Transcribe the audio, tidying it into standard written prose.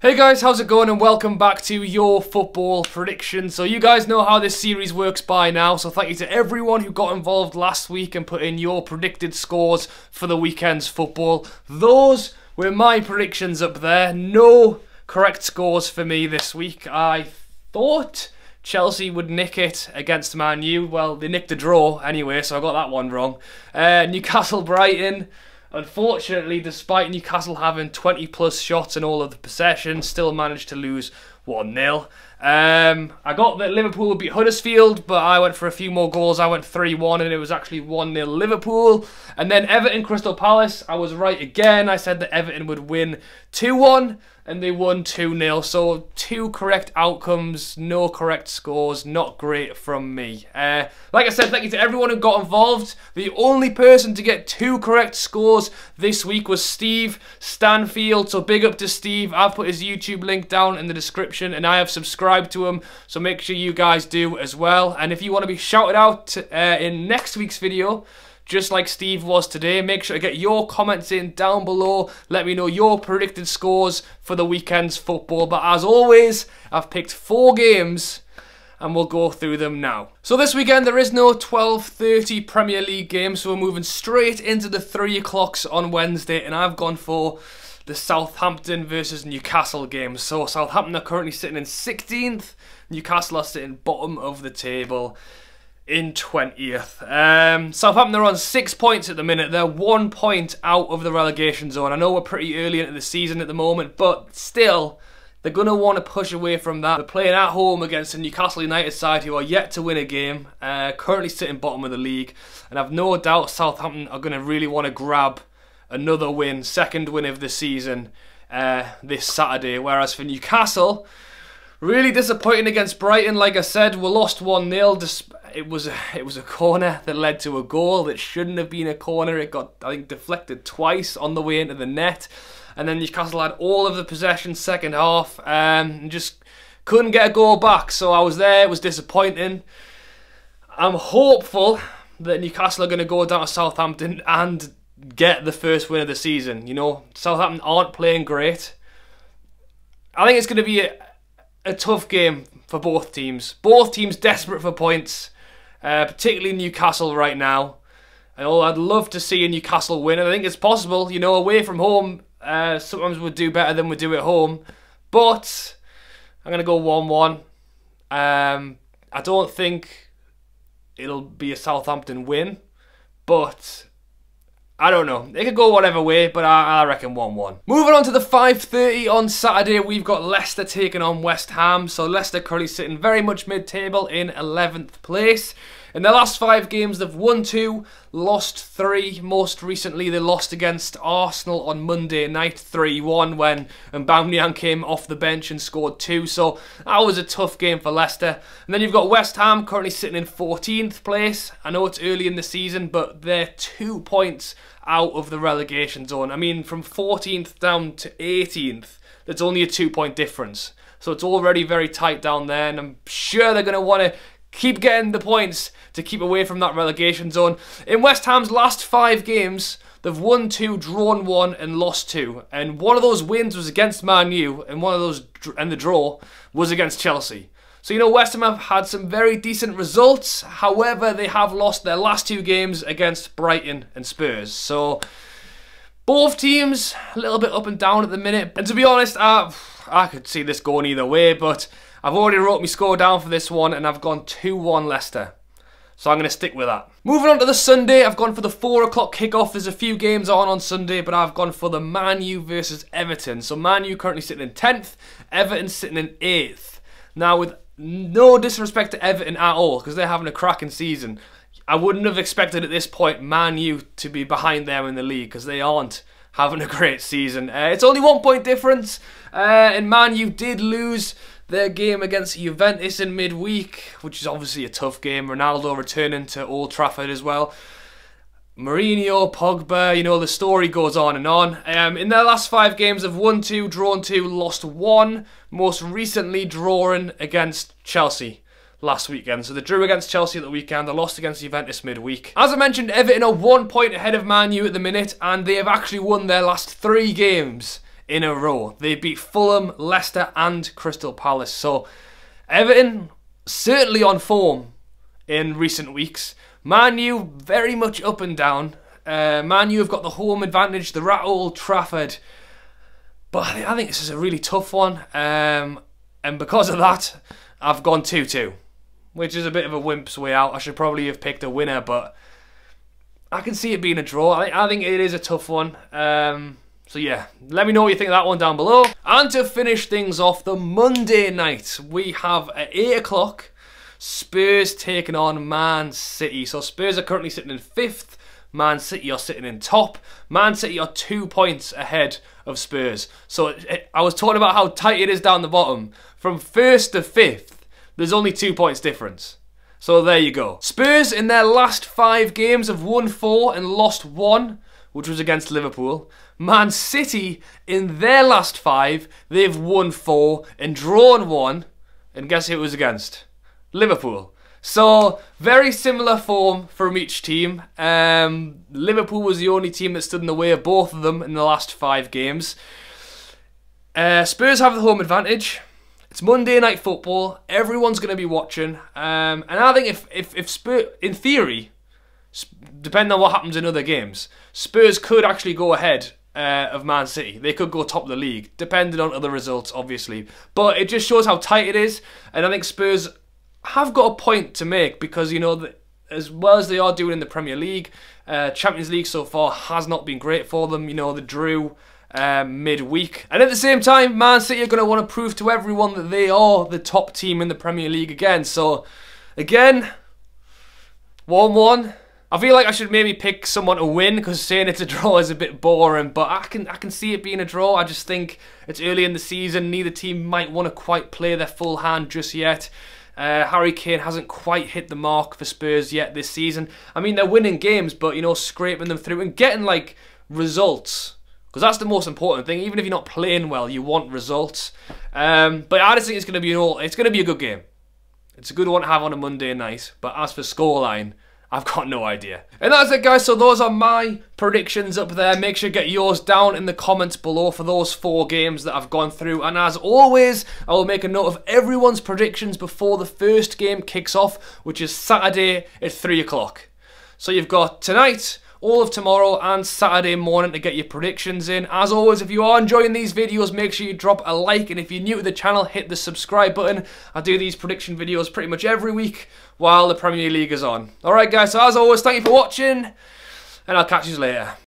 Hey guys, how's it going and welcome back to your football prediction. So you guys know how this series works by now, so thank you to everyone who got involved last week and put in your predicted scores for the weekend's football. Those were my predictions up there. No correct scores for me this week. I thought Chelsea would nick it against Man U. Well, they nicked a draw anyway, so I got that one wrong. Newcastle-Brighton. Unfortunately, despite Newcastle having 20 plus shots in all of the possession, still managed to lose 1-0. I got that Liverpool would beat Huddersfield, but I went for a few more goals. I went 3-1 and it was actually 1-0 Liverpool. And then Everton Crystal Palace, I was right again. I said that Everton would win 2-1 and they won 2-0. So 2 correct outcomes, no correct scores. Not great from me. Like I said, thank you to everyone who got involved. The only person to get 2 correct scores this week was Steve Stanfield. So big up to Steve. I've put his YouTube link down in the description and I have subscribed to him. So make sure you guys do as well. And if you want to be shouted out in next week's video, just like Steve was today, make sure to get your comments in down below. Let me know your predicted scores for the weekend's football. But as always, I've picked 4 games and we'll go through them now. So this weekend there is no 12:30 Premier League game, so we're moving straight into the 3 o'clocks on Wednesday, and I've gone for the Southampton versus Newcastle game. So Southampton are currently sitting in 16th, Newcastle are sitting bottom of the table in 20th. Southampton are on 6 points at the minute. They're 1 point out of the relegation zone. I know we're pretty early into the season at the moment, but still, they're going to want to push away from that. They're playing at home against a Newcastle United side who are yet to win a game, currently sitting bottom of the league, and I've no doubt Southampton are going to really want to grab another win, second win of the season this Saturday. Whereas for Newcastle, really disappointing against Brighton. Like I said, we lost 1-0. It was a corner that led to a goal that shouldn't have been a corner. It got, I think, deflected twice on the way into the net. And then Newcastle had all of the possession second half and just couldn't get a goal back. So I was there. It was disappointing. I'm hopeful that Newcastle are going to go down to Southampton and get the first win of the season. You know, Southampton aren't playing great. I think it's going to be a tough game for both teams. Both teams desperate for points. Particularly Newcastle right now. And I'd love to see a Newcastle win. And I think it's possible, you know, away from home, sometimes we do better than we do at home. But I'm going to go 1-1. I don't think it'll be a Southampton win. But I don't know. It could go whatever way, but I reckon 1-1. Moving on to the 5:30 on Saturday, we've got Leicester taking on West Ham. So Leicester currently sitting very much mid-table in 11th place. In their last 5 games, they've won 2, lost 3. Most recently, they lost against Arsenal on Monday night, 3-1, when Aubameyang came off the bench and scored 2. So that was a tough game for Leicester. And then you've got West Ham currently sitting in 14th place. I know it's early in the season, but they're 2 points out of the relegation zone. I mean, from 14th down to 18th, that's only a 2-point difference. So it's already very tight down there, and I'm sure they're going to want to keep getting the points to keep away from that relegation zone. In West Ham's last 5 games, they've won 2, drawn 1, and lost 2. And one of those wins was against Man U, and the draw was against Chelsea. So, you know, West Ham have had some very decent results. However, they have lost their last 2 games against Brighton and Spurs. So, both teams a little bit up and down at the minute. And to be honest, I could see this going either way, but I've already wrote my score down for this one, and I've gone 2-1 Leicester. So I'm going to stick with that. Moving on to the Sunday, I've gone for the 4 o'clock kickoff. There's a few games on Sunday, but I've gone for the Man U versus Everton. So Man U currently sitting in 10th, Everton sitting in 8th. Now, with no disrespect to Everton at all, because they're having a cracking season, I wouldn't have expected at this point Man U to be behind them in the league, because they aren't having a great season. It's only 1 point difference, and Man U did lose their game against Juventus in midweek, which is obviously a tough game. Ronaldo returning to Old Trafford as well. Mourinho, Pogba, you know, the story goes on and on. In their last 5 games, they've won 2, drawn 2, lost 1. Most recently drawing against Chelsea last weekend. So they drew against Chelsea at the weekend, they lost against Juventus midweek. As I mentioned, Everton are 1 point ahead of Man U at the minute, and they have actually won their last 3 games in a row. They beat Fulham, Leicester and Crystal Palace. So Everton certainly on form in recent weeks. Man U very much up and down. Man U have got the home advantage. They're at Old Trafford. But I think this is a really tough one. And because of that, I've gone 2-2. Which is a bit of a wimp's way out. I should probably have picked a winner, but I can see it being a draw. I think it is a tough one. So yeah, let me know what you think of that one down below. And to finish things off, the Monday night, we have at 8 o'clock, Spurs taking on Man City. So Spurs are currently sitting in 5th. Man City are sitting in top. Man City are 2 points ahead of Spurs. So I was talking about how tight it is down the bottom. From 1st to 5th, there's only 2 points difference. So there you go. Spurs in their last 5 games have won 4 and lost 1, which was against Liverpool. Man City in their last 5, they've won 4 and drawn 1. And guess who it was against? Liverpool. So very similar form from each team. Liverpool was the only team that stood in the way of both of them in the last 5 games. Spurs have the home advantage. It's Monday night football. Everyone's going to be watching. And I think if Spurs, in theory, depending on what happens in other games, Spurs could actually go ahead of Man City. They could go top of the league, depending on other results, obviously. But it just shows how tight it is. And I think Spurs have got a point to make because, you know, as well as they are doing in the Premier League, Champions League so far has not been great for them. You know, they drew midweek. And at the same time, Man City are going to want to prove to everyone that they are the top team in the Premier League again. So, again, 1-1. I feel like I should maybe pick someone to win because saying it's a draw is a bit boring, but I can see it being a draw. I just think it's early in the season. Neither team might want to quite play their full hand just yet. Harry Kane hasn't quite hit the mark for Spurs yet this season. I mean, they're winning games, but, you know, scraping them through and getting, like, results. Because that's the most important thing. Even if you're not playing well, you want results. But I just think it's going to be a good game. It's a good one to have on a Monday night. But as for scoreline, I've got no idea. And that's it, guys. So those are my predictions up there. Make sure you get yours down in the comments below for those 4 games that I've gone through. And as always, I will make a note of everyone's predictions before the first game kicks off, which is Saturday at 3 o'clock. So you've got tonight, all of tomorrow and Saturday morning to get your predictions in. As always, if you are enjoying these videos, make sure you drop a like, and if you're new to the channel, hit the subscribe button. I do these prediction videos pretty much every week while the Premier League is on. Alright guys, so as always, thank you for watching, and I'll catch you later.